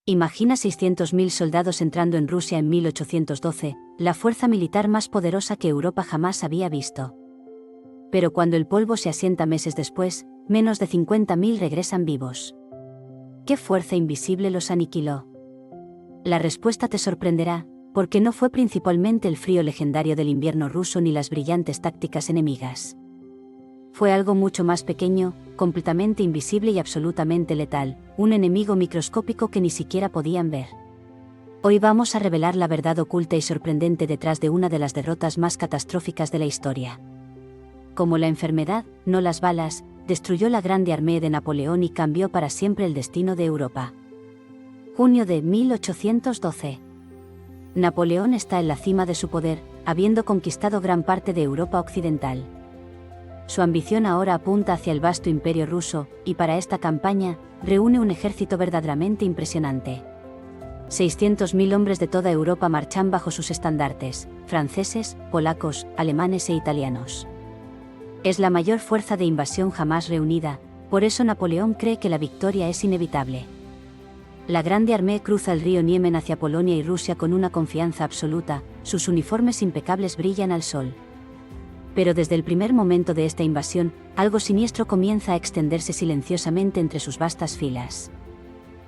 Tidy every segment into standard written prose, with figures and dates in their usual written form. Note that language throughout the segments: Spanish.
Imagina 600.000 soldados entrando en Rusia en 1812, la fuerza militar más poderosa que Europa jamás había visto. Pero cuando el polvo se asienta meses después, menos de 50.000 regresan vivos. ¿Qué fuerza invisible los aniquiló? La respuesta te sorprenderá, porque no fue principalmente el frío legendario del invierno ruso ni las brillantes tácticas enemigas. Fue algo mucho más pequeño, completamente invisible y absolutamente letal, un enemigo microscópico que ni siquiera podían ver. Hoy vamos a revelar la verdad oculta y sorprendente detrás de una de las derrotas más catastróficas de la historia. Como la enfermedad, no las balas, destruyó la grande armée de Napoleón y cambió para siempre el destino de Europa. Junio de 1812. Napoleón está en la cima de su poder, habiendo conquistado gran parte de Europa occidental. Su ambición ahora apunta hacia el vasto imperio ruso, y para esta campaña, reúne un ejército verdaderamente impresionante. 600.000 hombres de toda Europa marchan bajo sus estandartes, franceses, polacos, alemanes e italianos. Es la mayor fuerza de invasión jamás reunida, por eso Napoleón cree que la victoria es inevitable. La grande armée cruza el río Niemen hacia Polonia y Rusia con una confianza absoluta, sus uniformes impecables brillan al sol. Pero desde el primer momento de esta invasión, algo siniestro comienza a extenderse silenciosamente entre sus vastas filas.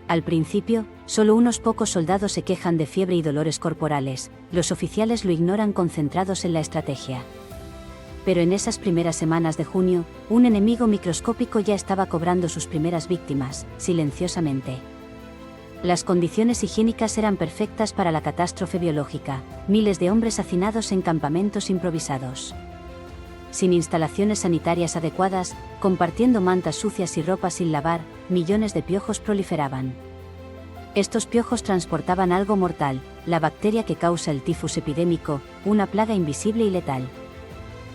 Al principio, solo unos pocos soldados se quejan de fiebre y dolores corporales, los oficiales lo ignoran concentrados en la estrategia. Pero en esas primeras semanas de junio, un enemigo microscópico ya estaba cobrando sus primeras víctimas, silenciosamente. Las condiciones higiénicas eran perfectas para la catástrofe biológica, miles de hombres hacinados en campamentos improvisados. Sin instalaciones sanitarias adecuadas, compartiendo mantas sucias y ropa sin lavar, millones de piojos proliferaban. Estos piojos transportaban algo mortal, la bacteria que causa el tifus epidémico, una plaga invisible y letal.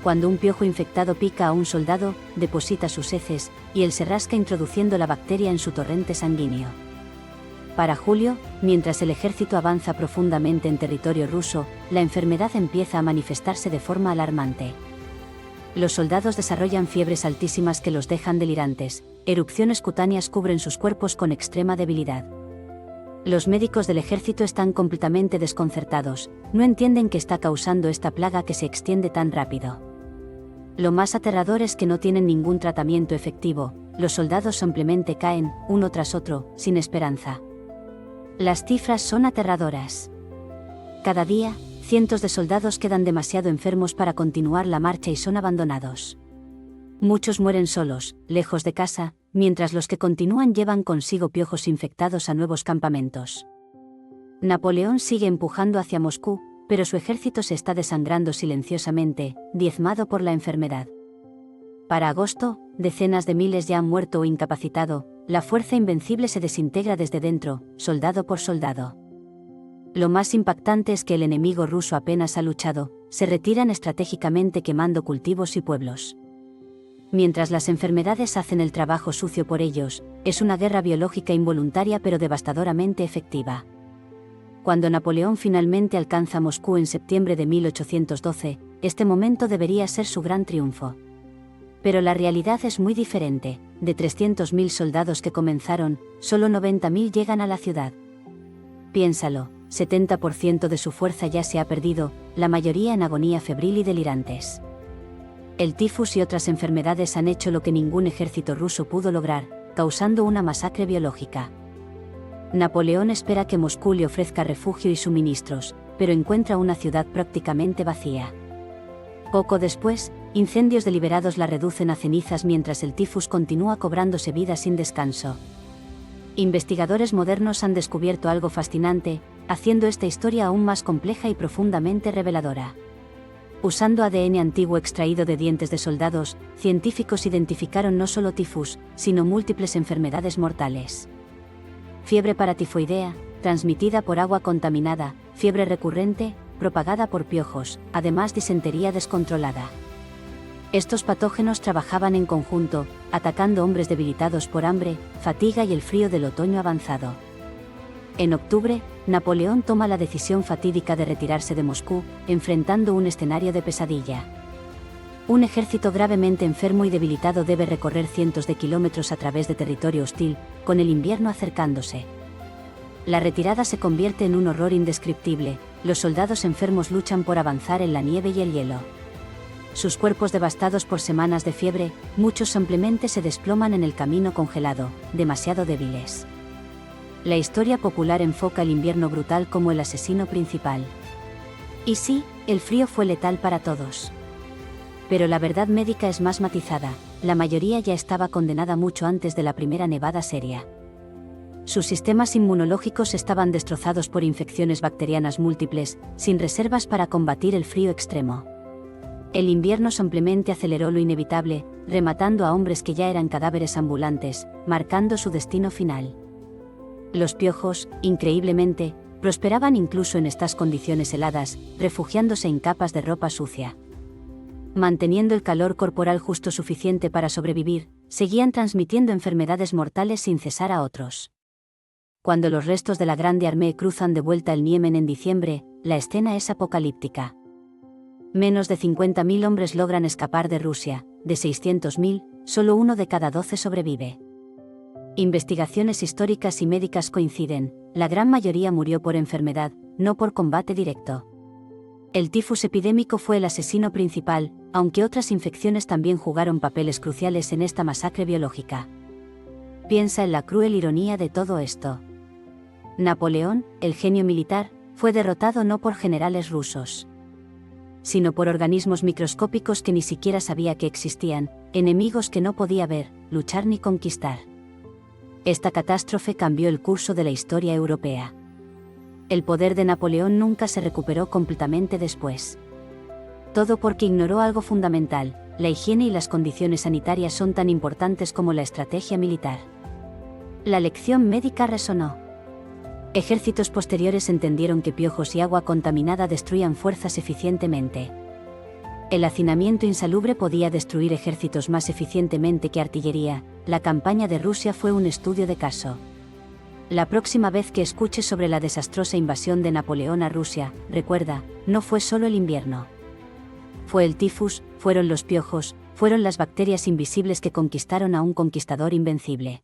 Cuando un piojo infectado pica a un soldado, deposita sus heces, y él se rasca introduciendo la bacteria en su torrente sanguíneo. Para julio, mientras el ejército avanza profundamente en territorio ruso, la enfermedad empieza a manifestarse de forma alarmante. Los soldados desarrollan fiebres altísimas que los dejan delirantes, erupciones cutáneas cubren sus cuerpos con extrema debilidad. Los médicos del ejército están completamente desconcertados, no entienden qué está causando esta plaga que se extiende tan rápido. Lo más aterrador es que no tienen ningún tratamiento efectivo, los soldados simplemente caen, uno tras otro, sin esperanza. Las cifras son aterradoras. Cada día, cientos de soldados quedan demasiado enfermos para continuar la marcha y son abandonados. Muchos mueren solos, lejos de casa, mientras los que continúan llevan consigo piojos infectados a nuevos campamentos. Napoleón sigue empujando hacia Moscú, pero su ejército se está desangrando silenciosamente, diezmado por la enfermedad. Para agosto, decenas de miles ya han muerto o incapacitado, la fuerza invencible se desintegra desde dentro, soldado por soldado. Lo más impactante es que el enemigo ruso apenas ha luchado, se retiran estratégicamente quemando cultivos y pueblos. Mientras las enfermedades hacen el trabajo sucio por ellos, es una guerra biológica involuntaria pero devastadoramente efectiva. Cuando Napoleón finalmente alcanza Moscú en septiembre de 1812, este momento debería ser su gran triunfo. Pero la realidad es muy diferente, de 300.000 soldados que comenzaron, solo 90.000 llegan a la ciudad. Piénsalo, 70% de su fuerza ya se ha perdido, la mayoría en agonía febril y delirantes. El tifus y otras enfermedades han hecho lo que ningún ejército ruso pudo lograr, causando una masacre biológica. Napoleón espera que Moscú le ofrezca refugio y suministros, pero encuentra una ciudad prácticamente vacía. Poco después, incendios deliberados la reducen a cenizas mientras el tifus continúa cobrándose vida sin descanso. Investigadores modernos han descubierto algo fascinante, haciendo esta historia aún más compleja y profundamente reveladora. Usando ADN antiguo extraído de dientes de soldados, científicos identificaron no solo tifus, sino múltiples enfermedades mortales. Fiebre paratifoidea, transmitida por agua contaminada, fiebre recurrente, propagada por piojos, además disentería descontrolada. Estos patógenos trabajaban en conjunto, atacando hombres debilitados por hambre, fatiga y el frío del otoño avanzado. En octubre, Napoleón toma la decisión fatídica de retirarse de Moscú, enfrentando un escenario de pesadilla. Un ejército gravemente enfermo y debilitado debe recorrer cientos de kilómetros a través de territorio hostil, con el invierno acercándose. La retirada se convierte en un horror indescriptible, los soldados enfermos luchan por avanzar en la nieve y el hielo. Sus cuerpos devastados por semanas de fiebre, muchos simplemente se desploman en el camino congelado, demasiado débiles. La historia popular enfoca el invierno brutal como el asesino principal. Y sí, el frío fue letal para todos. Pero la verdad médica es más matizada, la mayoría ya estaba condenada mucho antes de la primera nevada seria. Sus sistemas inmunológicos estaban destrozados por infecciones bacterianas múltiples, sin reservas para combatir el frío extremo. El invierno simplemente aceleró lo inevitable, rematando a hombres que ya eran cadáveres ambulantes, marcando su destino final. Los piojos, increíblemente, prosperaban incluso en estas condiciones heladas, refugiándose en capas de ropa sucia. Manteniendo el calor corporal justo suficiente para sobrevivir, seguían transmitiendo enfermedades mortales sin cesar a otros. Cuando los restos de la Grande Armée cruzan de vuelta el Niemen en diciembre, la escena es apocalíptica. Menos de 50.000 hombres logran escapar de Rusia, de 600.000, solo 1 de cada 12 sobrevive. Investigaciones históricas y médicas coinciden, la gran mayoría murió por enfermedad, no por combate directo. El tifus epidémico fue el asesino principal, aunque otras infecciones también jugaron papeles cruciales en esta masacre biológica. Piensa en la cruel ironía de todo esto. Napoleón, el genio militar, fue derrotado no por generales rusos, sino por organismos microscópicos que ni siquiera sabía que existían, enemigos que no podía ver, luchar ni conquistar. Esta catástrofe cambió el curso de la historia europea. El poder de Napoleón nunca se recuperó completamente después. Todo porque ignoró algo fundamental: la higiene y las condiciones sanitarias son tan importantes como la estrategia militar. La lección médica resonó. Ejércitos posteriores entendieron que piojos y agua contaminada destruían fuerzas eficientemente. El hacinamiento insalubre podía destruir ejércitos más eficientemente que artillería. La campaña de Rusia fue un estudio de caso. La próxima vez que escuches sobre la desastrosa invasión de Napoleón a Rusia, recuerda, no fue solo el invierno. Fue el tifus, fueron los piojos, fueron las bacterias invisibles que conquistaron a un conquistador invencible.